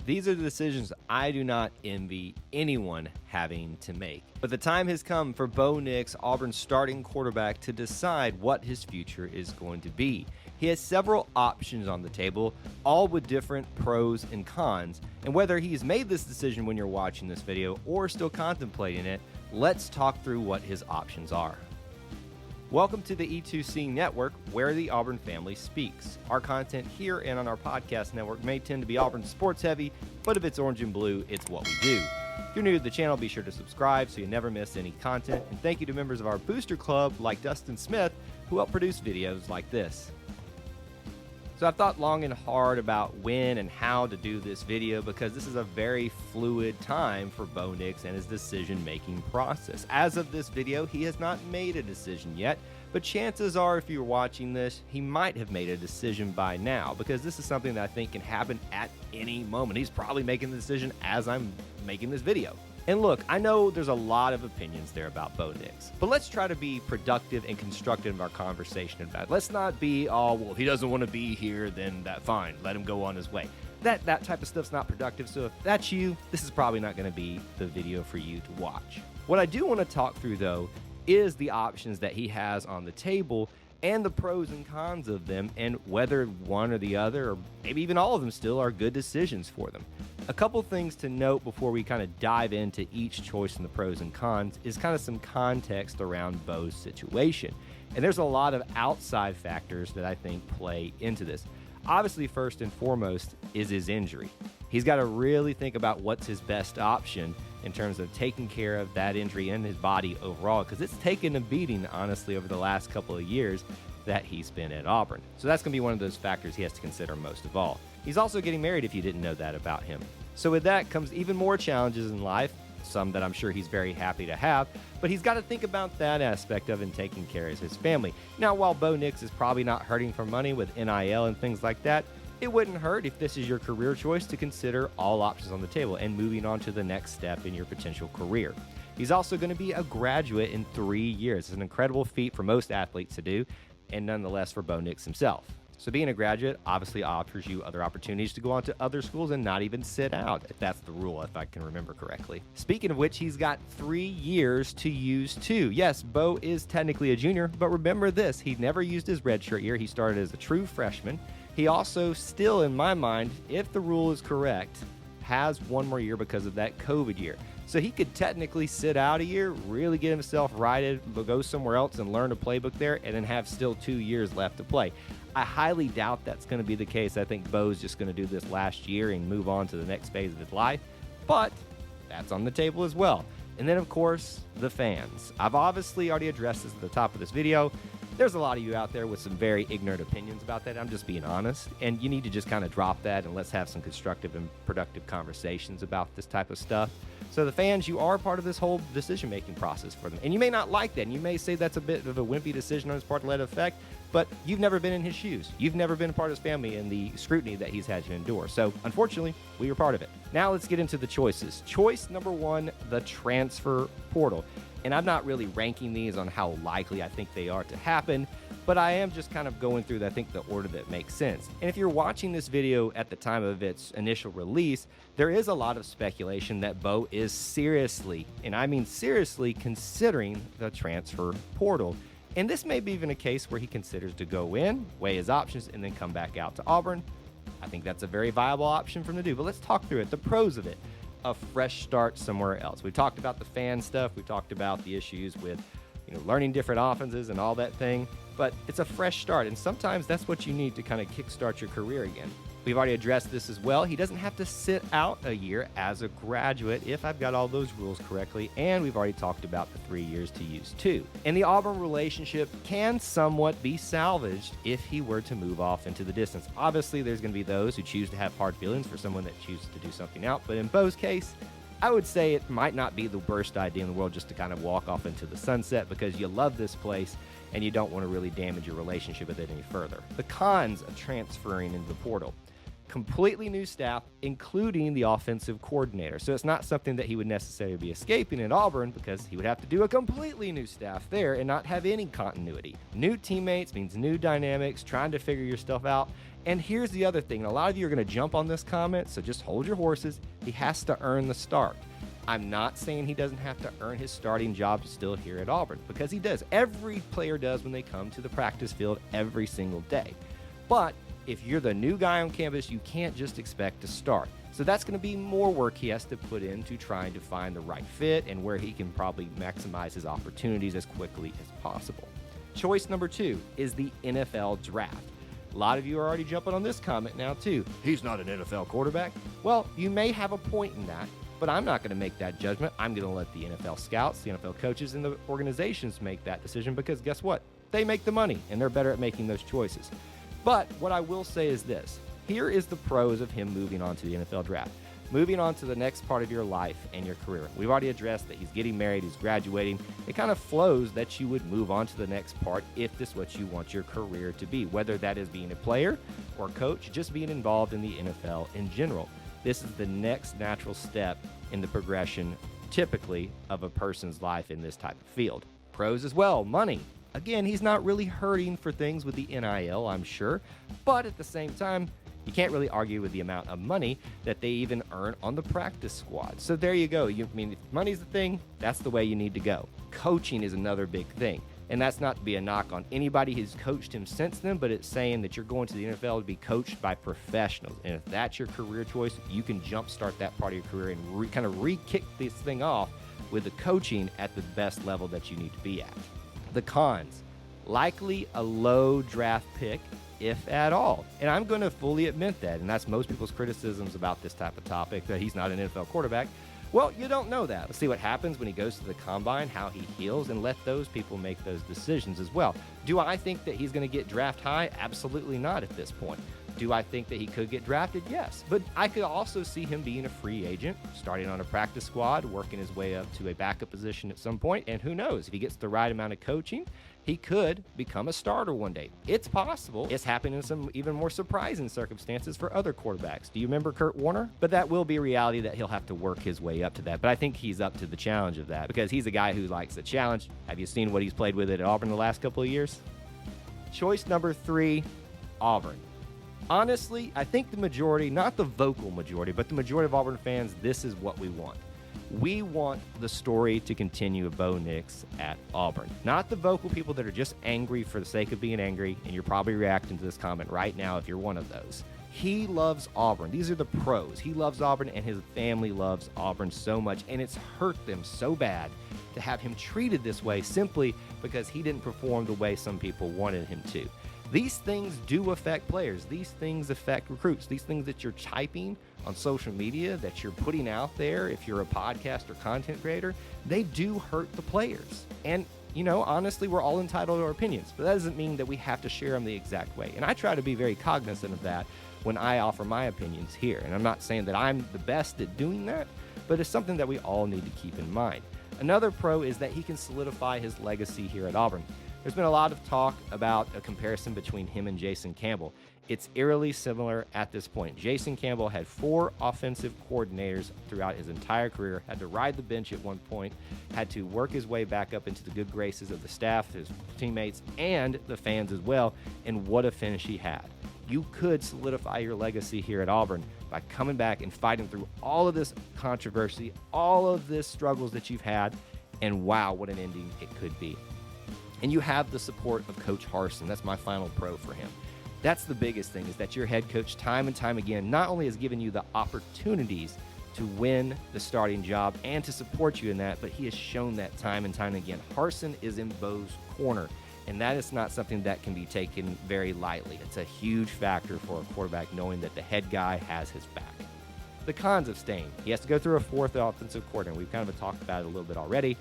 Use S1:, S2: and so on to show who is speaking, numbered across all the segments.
S1: These are the decisions I do not envy anyone having to make. But the time has come for Bo Nix, Auburn's starting quarterback, to decide what his future is going to be. He has several options on the table, all with different pros and cons. And whether he's made this decision when you're watching this video or still contemplating it, let's talk through what his options are. Welcome to the E2C Network, where the Auburn family speaks. Our content here and on our podcast network may tend to be Auburn sports heavy, but if it's orange and blue, it's what we do. If you're new to the channel, be sure to subscribe so you never miss any content. And thank you to members of our booster club like Dustin Smith, who help produce videos like this. So I've thought long and hard about when and how to do this video because this is a very fluid time for Bo Nix and his decision-making process. As of this video, he has not made a decision yet, but chances are if you're watching this, he might have made a decision by now because this is something that I think can happen at any moment. He's probably making the decision as I'm making this video. And look, I know there's a lot of opinions there about Bo Nix, but let's try to be productive and constructive in our conversation about it. Let's not be, oh, well, if he doesn't want to be here, then that's fine. Let him go on his way. That type of stuff's not productive, so if that's you, this is probably not going to be the video for you to watch. What I do want to talk through, though, is the options that he has on the table and the pros and cons of them and whether one or the other, or maybe even all of them still, are good decisions for them. A couple things to note before we kind of dive into each choice and the pros and cons is kind of some context around Bo's situation. And there's a lot of outside factors that I think play into this. Obviously, first and foremost is his injury. He's got to really think about what's his best option in terms of taking care of that injury and his body overall, because it's taken a beating, honestly, over the last couple of years that he's been at Auburn. So that's going to be one of those factors he has to consider most of all. He's also getting married, if you didn't know that about him. So with that comes even more challenges in life, some that I'm sure he's very happy to have, but he's got to think about that aspect of and taking care of his family. Now, while Bo Nix is probably not hurting for money with NIL and things like that, it wouldn't hurt if this is your career choice to consider all options on the table and moving on to the next step in your potential career. He's also going to be a graduate in 3 years. It's an incredible feat for most athletes to do, and nonetheless for Bo Nix himself. So being a graduate obviously offers you other opportunities to go on to other schools and not even sit out, if that's the rule, if I can remember correctly. Speaking of which, he's got 3 years to use too. Yes, Bo is technically a junior, but remember this, he never used his redshirt year. He started as a true freshman. He also still, in my mind, if the rule is correct, has 1 more year because of that COVID year. So he could technically sit out a year, really get himself righted, go somewhere else and learn a playbook there, and then have still 2 years left to play. I highly doubt that's going to be the case. I think Bo's just going to do this last year and move on to the next phase of his life, but that's on the table as well. And then, of course, the fans. I've obviously already addressed this at the top of this video. There's a lot of you out there with some very ignorant opinions about that. I'm just being honest, and you need to just kind of drop that and let's have some constructive and productive conversations about this type of stuff. So the fans, you are part of this whole decision-making process for them, and you may not like that, and you may say that's a bit of a wimpy decision on his part to let it affect, but you've never been in his shoes. You've never been a part of his family and the scrutiny that he's had to endure. So unfortunately, we are part of it. Now let's get into the choices. Choice number 1, the transfer portal. And I'm not really ranking these on how likely I think they are to happen, but I am just kind of going through, I think, the order that makes sense. And if you're watching this video at the time of its initial release, there is a lot of speculation that Bo is seriously, and I mean seriously, considering the transfer portal. And this may be even a case where he considers to go in, weigh his options, and then come back out to Auburn. I think that's a very viable option for him to do, but let's talk through it, the pros of it. A fresh start somewhere else. We talked about the fan stuff. We talked about the issues with, learning different offenses and all that thing, but it's a fresh start, and sometimes that's what you need to kind of kickstart your career again. We've already addressed this as well. He doesn't have to sit out a year as a graduate if I've got all those rules correctly, and we've already talked about the 3 years to use too. And the Auburn relationship can somewhat be salvaged if he were to move off into the distance. Obviously, there's going to be those who choose to have hard feelings for someone that chooses to do something out, but in Bo's case, I would say it might not be the worst idea in the world just to kind of walk off into the sunset because you love this place and you don't want to really damage your relationship with it any further. The cons of transferring into the portal. Completely new staff, including the offensive coordinator. So it's not something that he would necessarily be escaping at Auburn because he would have to do a completely new staff there and not have any continuity. New teammates means new dynamics, trying to figure your stuff out. And here's the other thing. A lot of you are going to jump on this comment, so just hold your horses. He has to earn the start. I'm not saying he doesn't have to earn his starting job still here at Auburn, because he does. Every player does when they come to the practice field every single day. But if you're the new guy on campus, you can't just expect to start. So that's going to be more work he has to put into trying to find the right fit and where he can probably maximize his opportunities as quickly as possible. Choice number 2 is the NFL draft. A lot of you are already jumping on this comment now too. He's not an NFL quarterback. Well, you may have a point in that, but I'm not going to make that judgment. I'm going to let the NFL scouts, the NFL coaches, and the organizations make that decision, because guess what? They make the money, and they're better at making those choices. But what I will say is this. Here is the pros of him moving on to the NFL draft. Moving on to the next part of your life and your career. We've already addressed that he's getting married, he's graduating. It kind of flows that you would move on to the next part if this is what you want your career to be, whether that is being a player or coach, just being involved in the NFL in general. This is the next natural step in the progression, typically, of a person's life in this type of field. Pros as well, money. Again, he's not really hurting for things with the NIL, I'm sure, but at the same time, you can't really argue with the amount of money that they even earn on the practice squad. So there you go. If money's the thing, that's the way you need to go. Coaching is another big thing. And that's not to be a knock on anybody who's coached him since then, but it's saying that you're going to the NFL to be coached by professionals. And if that's your career choice, you can jumpstart that part of your career and kind of re-kick this thing off with the coaching at the best level that you need to be at. The cons, likely a low draft pick, if at all. And I'm going to fully admit that, and that's most people's criticisms about this type of topic, that he's not an NFL quarterback. Well, you don't know that. Let's see what happens when he goes to the combine, how he heals, and let those people make those decisions as well. Do I think that he's going to get draft high? Absolutely not at this point. Do I think that he could get drafted? Yes. But I could also see him being a free agent, starting on a practice squad, working his way up to a backup position at some point, and who knows, if he gets the right amount of coaching, he could become a starter one day. It's possible. It's happened in some even more surprising circumstances for other quarterbacks. Do you remember Kurt Warner? But that will be a reality that he'll have to work his way up to that. But I think he's up to the challenge of that, because he's a guy who likes the challenge. Have you seen what he's played with at Auburn the last couple of years? Choice number 3, Auburn. Honestly, I think the majority, not the vocal majority, but the majority of Auburn fans, this is what we want. We want the story to continue of Bo Nix at Auburn. Not the vocal people that are just angry for the sake of being angry, and you're probably reacting to this comment right now if you're one of those. He loves Auburn. These are the pros. He loves Auburn, and his family loves Auburn so much, and it's hurt them so bad to have him treated this way simply because he didn't perform the way some people wanted him to. These things do affect players. These things affect recruits. These things that you're typing on social media, that you're putting out there, if you're a podcast or content creator, they do hurt the players. And, honestly, we're all entitled to our opinions, but that doesn't mean that we have to share them the exact way. And I try to be very cognizant of that when I offer my opinions here. And I'm not saying that I'm the best at doing that, but it's something that we all need to keep in mind. Another pro is that he can solidify his legacy here at Auburn. There's been a lot of talk about a comparison between him and Jason Campbell. It's eerily similar at this point. Jason Campbell had 4 offensive coordinators throughout his entire career, had to ride the bench at one point, had to work his way back up into the good graces of the staff, his teammates, and the fans as well, and what a finish he had. You could solidify your legacy here at Auburn by coming back and fighting through all of this controversy, all of this struggles that you've had, and wow, what an ending it could be. And you have the support of Coach Harsin. That's my final pro for him. That's the biggest thing, is that your head coach time and time again not only has given you the opportunities to win the starting job and to support you in that, but he has shown that time and time again. Harsin is in Bo's corner, and that is not something that can be taken very lightly. It's a huge factor for a quarterback, knowing that the head guy has his back. The cons of staying. He has to go through a 4th offensive coordinator. We've kind of talked about it a little bit already.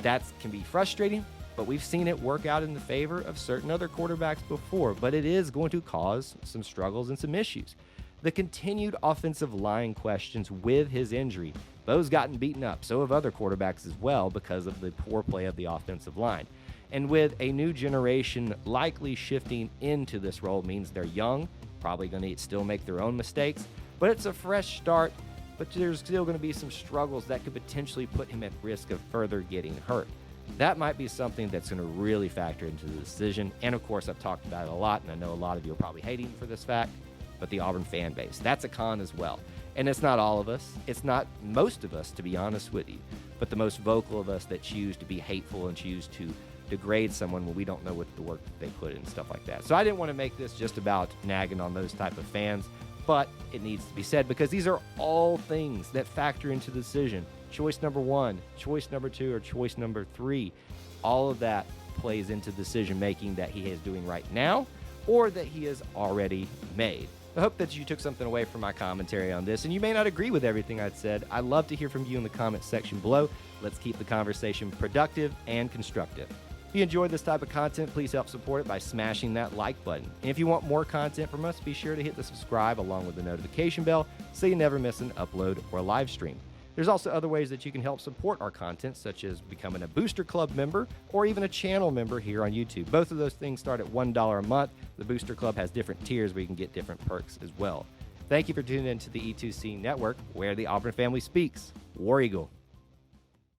S1: That can be frustrating, but we've seen it work out in the favor of certain other quarterbacks before, but it is going to cause some struggles and some issues. The continued offensive line questions with his injury. Bo's gotten beaten up, so have other quarterbacks as well, because of the poor play of the offensive line. And with a new generation likely shifting into this role, means they're young, probably going to still make their own mistakes, but it's a fresh start, but there's still going to be some struggles that could potentially put him at risk of further getting hurt. That might be something that's going to really factor into the decision. And of course, I've talked about it a lot, and I know a lot of you are probably hating for this fact. but the Auburn fan base. That's a con as well. And it's not all of us. It's not most of us, to be honest with you, but the most vocal of us that choose to be hateful and choose to degrade someone when we don't know what the work that they put in and stuff like that. So I didn't want to make this just about nagging on those type of fans, but it needs to be said because these are all things that factor into the decision. Choice number 1, choice number 2, or choice number 3. All of that plays into decision making that he is doing right now or that he has already made. I hope that you took something away from my commentary on this, and you may not agree with everything I'd said. I'd love to hear from you in the comments section below. Let's keep the conversation productive and constructive. If you enjoyed this type of content, please help support it by smashing that like button. And if you want more content from us, be sure to hit the subscribe along with the notification bell so you never miss an upload or live stream. There's also other ways that you can help support our content, such as becoming a Booster Club member or even a channel member here on YouTube. Both of those things start at $1 a month. The Booster Club has different tiers where you can get different perks as well. Thank you for tuning in to the E2C Network, where the Auburn family speaks. War Eagle.